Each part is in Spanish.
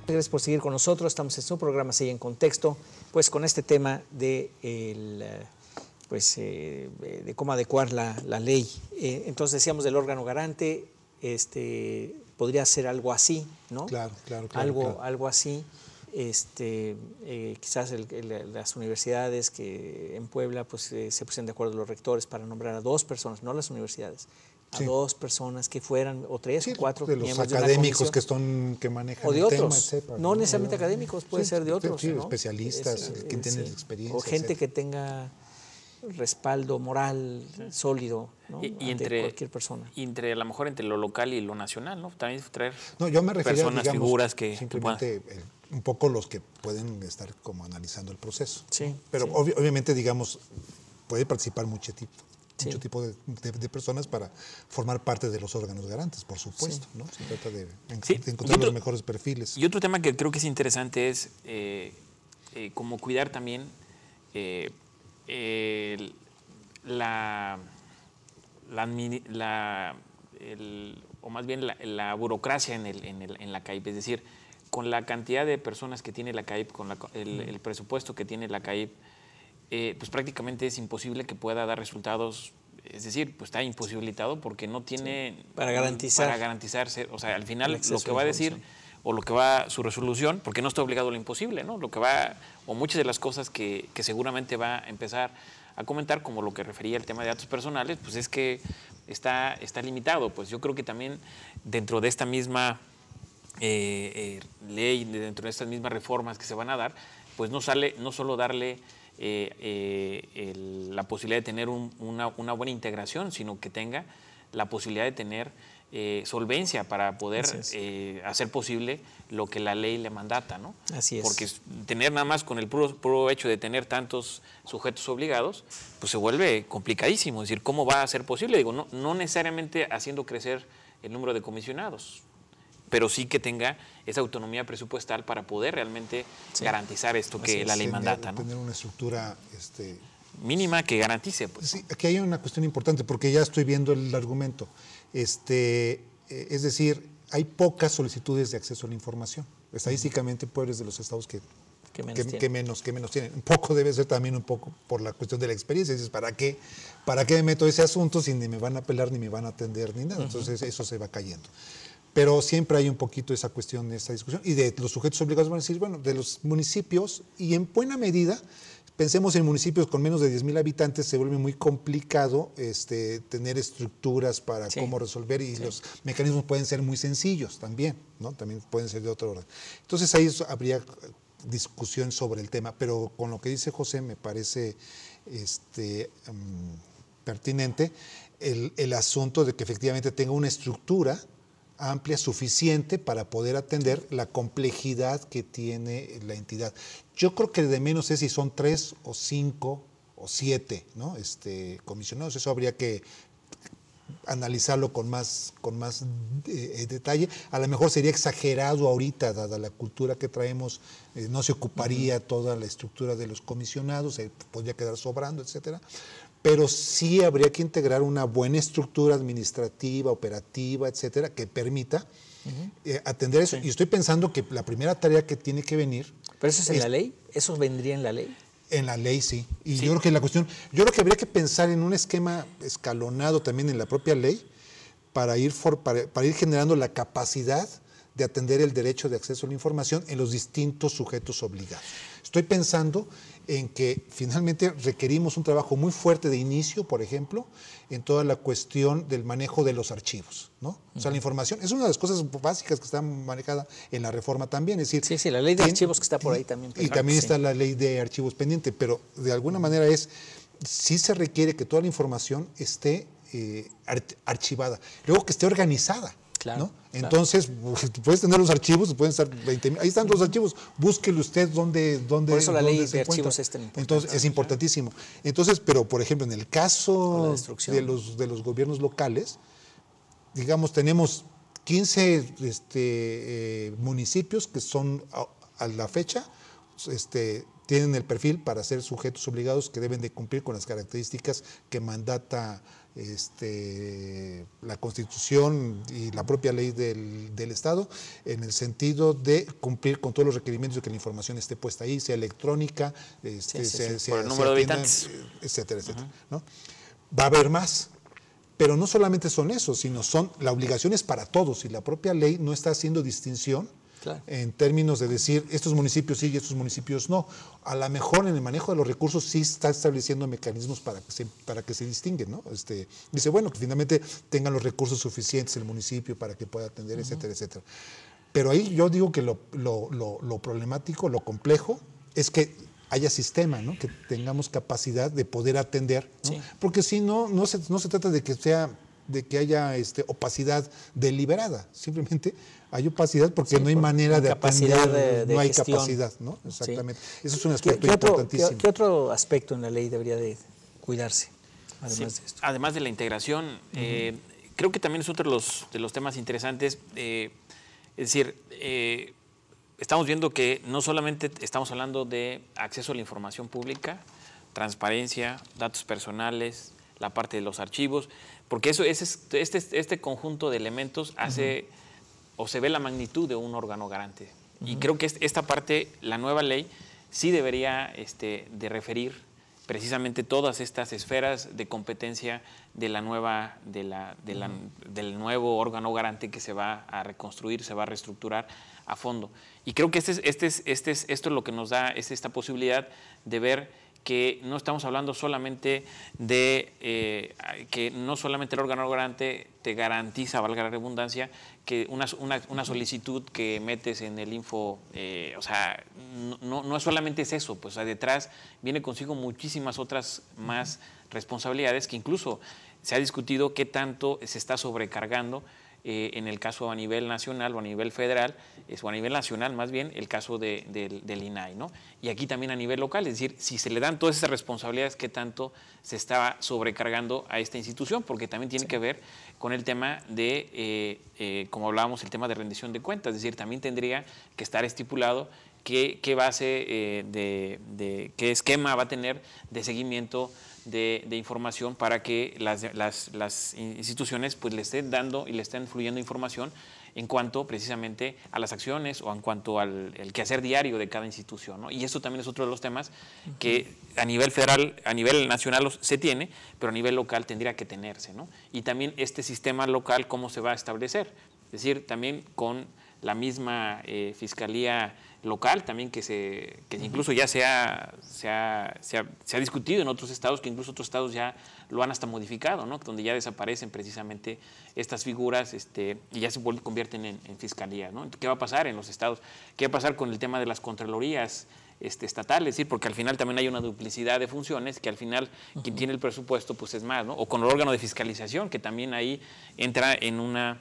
Gracias por seguir con nosotros. Estamos en su programa Sigue en Contexto, pues con este tema de, de cómo adecuar la ley. Entonces decíamos del órgano garante, podría ser algo así, ¿no? Claro. Algo así. Quizás las universidades que en Puebla pues, se pusieron de acuerdo los rectores para nombrar a 2 personas, no las universidades, a 2 personas que fueran, o 3 o 4 de los académicos que manejan o de el otros, tema, etcétera, no necesariamente académicos, puede ser de otros, sí, ¿no? especialistas, quien tiene experiencia, o gente etcétera, que tenga respaldo moral sólido, ¿no? y ante cualquier persona. Y a lo mejor entre lo local y lo nacional, ¿no? También traer yo me refería, personas, digamos, figuras que simplemente un poco los que pueden estar como analizando el proceso. Sí, pero sí. Obviamente, digamos, puede participar mucho tipo de personas para formar parte de los órganos garantes, por supuesto, ¿no? Se trata de encontrar los mejores perfiles. Y otro tema que creo que es interesante es como cuidar también o más bien la burocracia en la CAIP, es decir, con la cantidad de personas que tiene la CAIP, con el presupuesto que tiene la CAIP, pues prácticamente es imposible que pueda dar resultados, es decir, pues está imposibilitado porque no tiene para garantizarse, o sea, al final lo que va a decir o lo que va su resolución, porque no está obligado a lo imposible, ¿no? Lo que va, o muchas de las cosas que seguramente va a empezar a comentar, como lo que refería al tema de datos personales, pues es que está limitado. Pues yo creo que también dentro de esta misma ley, dentro de estas mismas reformas que se van a dar, pues no solo darle la posibilidad de tener una buena integración, sino que tenga la posibilidad de tener solvencia para poder hacer posible lo que la ley le mandata, ¿no? Así es. Porque tener nada más con el puro hecho de tener tantos sujetos obligados, pues se vuelve complicadísimo. Es decir, ¿cómo va a ser posible? Digo, no necesariamente haciendo crecer el número de comisionados, pero sí que tenga esa autonomía presupuestal para poder realmente garantizar esto que la ley mandata, ¿no? Tener una estructura mínima que garantice. Pues. Sí, aquí hay una cuestión importante, porque ya estoy viendo el argumento. Es decir, hay pocas solicitudes de acceso a la información. Estadísticamente, Puebla es de los estados que menos tienen. Un poco debe ser también un poco por la cuestión de la experiencia. Dices, ¿para qué me meto ese asunto si ni me van a apelar, ni me van a atender, ni nada? Entonces eso se va cayendo. Pero siempre hay un poquito esa cuestión, esa discusión. Y de los sujetos obligados van a decir, bueno, de los municipios, y en buena medida, pensemos en municipios con menos de 10,000 habitantes, se vuelve muy complicado tener estructuras para cómo resolver, y los mecanismos pueden ser muy sencillos también, ¿no? También pueden ser de otro orden. Entonces ahí habría discusión sobre el tema, pero con lo que dice José me parece pertinente el asunto de que efectivamente tenga una estructura amplia, suficiente para poder atender la complejidad que tiene la entidad. Yo creo que de menos es si son 3 o 5 o 7, ¿no? Comisionados. Eso habría que analizarlo con más detalle. A lo mejor sería exagerado ahorita, dada la cultura que traemos, no se ocuparía toda la estructura de los comisionados, podría quedar sobrando, etcétera. Pero sí habría que integrar una buena estructura administrativa, operativa, etcétera, que permita atender eso. Y estoy pensando que la primera tarea que tiene que venir... ¿Pero eso es en la ley? ¿Eso vendría en la ley? En la ley, sí. Y yo creo que habría que pensar en un esquema escalonado también en la propia ley para ir generando la capacidad de atender el derecho de acceso a la información en los distintos sujetos obligados. Estoy pensando en que finalmente requerimos un trabajo muy fuerte de inicio, por ejemplo, en toda la cuestión del manejo de los archivos, ¿no? O sea, la información es una de las cosas básicas que está manejada en la reforma también, es decir... Sí, la ley de archivos que está por ahí también. Y también está la ley de archivos pendiente, pero de alguna manera sí se requiere que toda la información esté archivada, luego que esté organizada. Claro, ¿no? Entonces, puedes tener los archivos, pueden estar 20,000, ahí están los archivos, búsquele usted dónde por eso la ley de archivos es tan importante. Entonces, es importantísimo. Entonces, pero por ejemplo, en el caso de los gobiernos locales, digamos, tenemos 15 municipios que son a la fecha, tienen el perfil para ser sujetos obligados que deben de cumplir con las características que mandata la Constitución y la propia ley del Estado, en el sentido de cumplir con todos los requerimientos de que la información esté puesta ahí, sea electrónica, sea por el número de habitantes, etcétera, etcétera, ¿no? Va a haber más. Pero no solamente son esos, sino la obligación es para todos, y la propia ley no está haciendo distinción en términos de decir estos municipios sí y estos municipios no. A lo mejor en el manejo de los recursos sí está estableciendo mecanismos para que se distinguen, ¿no? Dice, bueno, que finalmente tengan los recursos suficientes el municipio para que pueda atender, etcétera, etcétera. Pero ahí yo digo que lo problemático, lo complejo, es que haya sistema, ¿no? Que tengamos capacidad de poder atender, ¿no? Sí. Porque si no se trata de que haya opacidad deliberada, simplemente hay opacidad porque no hay manera de atender, no hay capacidad, ¿no? Exactamente. Sí. Eso es un aspecto importantísimo. ¿Qué otro aspecto en la ley debería de cuidarse, además de esto? Además de la integración, creo que también es otro de los temas interesantes, es decir, estamos viendo que no solamente estamos hablando de acceso a la información pública, transparencia, datos personales, la parte de los archivos, porque este conjunto de elementos hace o se ve la magnitud de un órgano garante. Y creo que esta parte, la nueva ley, sí debería de referir precisamente todas estas esferas de competencia de la nueva, del nuevo órgano garante que se va a reconstruir, se va a reestructurar a fondo. Y creo que esto es lo que nos da esta posibilidad de ver que no estamos hablando solamente de que no solamente el órgano garante te garantiza, valga la redundancia, que una solicitud que metes en el info, o sea, no solamente es eso, pues detrás viene consigo muchísimas otras más responsabilidades que incluso se ha discutido qué tanto se está sobrecargando en el caso a nivel nacional o a nivel federal, o a nivel nacional más bien, el caso del INAI, ¿no? Y aquí también a nivel local, es decir, si se le dan todas esas responsabilidades, ¿qué tanto se está sobrecargando a esta institución? Porque también tiene que ver con el tema de, como hablábamos, el tema de rendición de cuentas, es decir, también tendría que estar estipulado qué base, qué esquema va a tener de seguimiento de información para que las instituciones pues le estén dando y le estén fluyendo información en cuanto precisamente a las acciones o en cuanto al quehacer diario de cada institución, ¿no? Y eso también es otro de los temas que a nivel federal, a nivel nacional se tiene, pero a nivel local tendría que tenerse, ¿no? Y también este sistema local, ¿cómo se va a establecer? Es decir, también con la misma fiscalía local también que incluso ya se ha discutido en otros estados, que incluso otros estados ya lo han hasta modificado, ¿no? Donde ya desaparecen precisamente estas figuras y ya se convierten en fiscalías, ¿no? ¿Qué va a pasar en los estados? ¿Qué va a pasar con el tema de las contralorías estatales? Es decir, porque al final también hay una duplicidad de funciones que al final quien tiene el presupuesto pues es más, ¿no? O con el órgano de fiscalización, que también ahí entra en una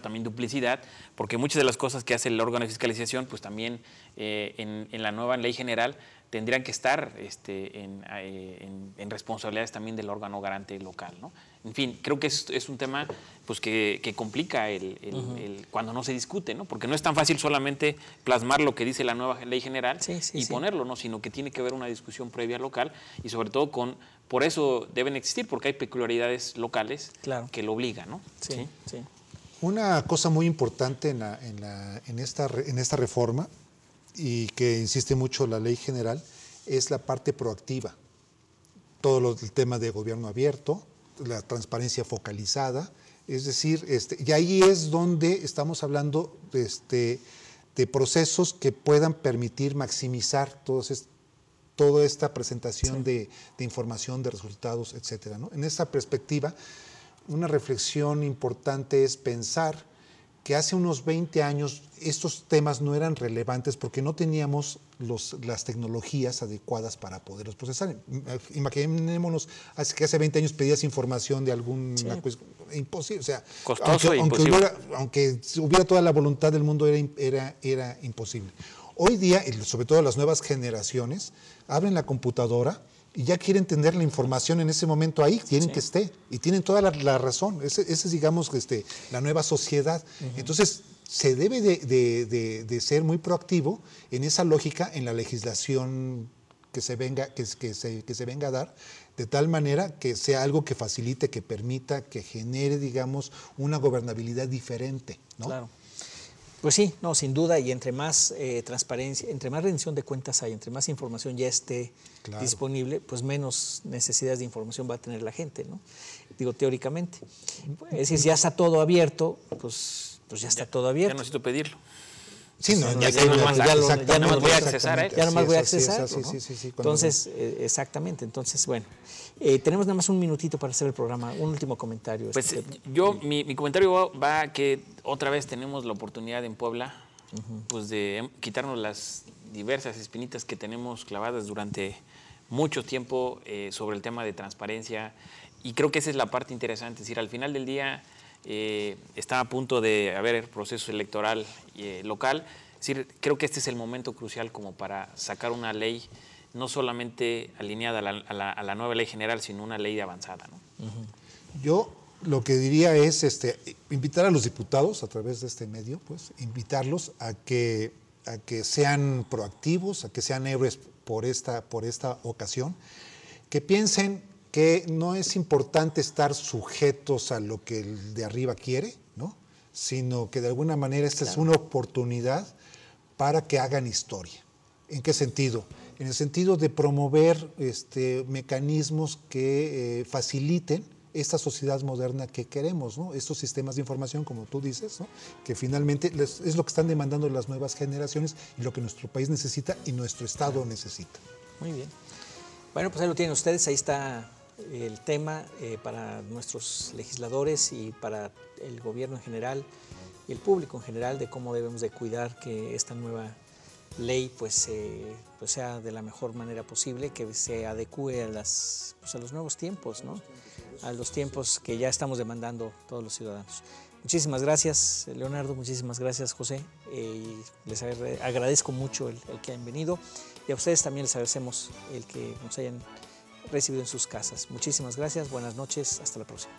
también duplicidad, porque muchas de las cosas que hace el órgano de fiscalización, pues también en la nueva ley general tendrían que estar en responsabilidades también del órgano garante local, ¿no? En fin, creo que es un tema pues que complica cuando no se discute, ¿no? Porque no es tan fácil solamente plasmar lo que dice la nueva ley general y ponerlo, ¿no? Sino que tiene que haber una discusión previa local y sobre todo por eso deben existir, porque hay peculiaridades locales que lo obligan, ¿no? Sí. Una cosa muy importante en esta reforma, y que insiste mucho la ley general, es la parte proactiva. Todo el tema de gobierno abierto, la transparencia focalizada, es decir, y ahí es donde estamos hablando de procesos que puedan permitir maximizar toda esta presentación de información, de resultados, etcétera, ¿no? En esa perspectiva, una reflexión importante es pensar que hace unos 20 años estos temas no eran relevantes porque no teníamos las tecnologías adecuadas para poderlos procesar. Imaginémonos que hace 20 años pedías información de alguna cuestión, imposible. O sea, costoso imposible. Aunque hubiera toda la voluntad del mundo, era imposible. Hoy día, sobre todo las nuevas generaciones, abren la computadora y ya quieren tener la información en ese momento ahí, quieren que esté, y tienen toda la razón. Esa es, digamos, la nueva sociedad. Entonces, se debe de ser muy proactivo en esa lógica en la legislación se venga a dar, de tal manera que sea algo que facilite, que permita, que genere, digamos, una gobernabilidad diferente, ¿no? Claro. Pues sí, no, sin duda, y entre más transparencia, entre más rendición de cuentas hay, entre más información ya esté disponible, pues menos necesidades de información va a tener la gente, ¿no? Digo, teóricamente. Es decir, si ya está todo abierto, pues ya está todo abierto. Ya no necesito pedirlo. Sí, no, ya no voy a accesar. Ya no más voy a accesar. Sí, entonces, exactamente. Entonces, bueno, tenemos nada más un minutito para hacer el programa. Un último comentario. Pues mi comentario va a que otra vez tenemos la oportunidad en Puebla, pues de quitarnos las diversas espinitas que tenemos clavadas durante mucho tiempo sobre el tema de transparencia. Y creo que esa es la parte interesante. Es decir, al final del día está a punto de haber proceso electoral local. Es decir, creo que este es el momento crucial como para sacar una ley no solamente alineada a la nueva ley general, sino una ley de avanzada, ¿no? Yo lo que diría es invitar a los diputados a través de este medio, pues invitarlos a que sean proactivos, a que sean héroes por esta ocasión, que piensen que no es importante estar sujetos a lo que el de arriba quiere, ¿no? Sino que de alguna manera esta es una oportunidad para que hagan historia. ¿En qué sentido? En el sentido de promover mecanismos que faciliten esta sociedad moderna que queremos, ¿no? Estos sistemas de información, como tú dices, ¿no? Que finalmente es lo que están demandando las nuevas generaciones y lo que nuestro país necesita y nuestro Estado necesita. Muy bien. Bueno, pues ahí lo tienen ustedes, ahí está el tema para nuestros legisladores y para el gobierno en general y el público en general de cómo debemos de cuidar que esta nueva ley pues sea de la mejor manera posible, que se adecue a los nuevos tiempos, ¿no? A los tiempos que ya estamos demandando todos los ciudadanos. Muchísimas gracias, Leonardo, muchísimas gracias, José, y les agradezco mucho el que hayan venido, y a ustedes también les agradecemos el que nos hayan recibido en sus casas. Muchísimas gracias, buenas noches, hasta la próxima.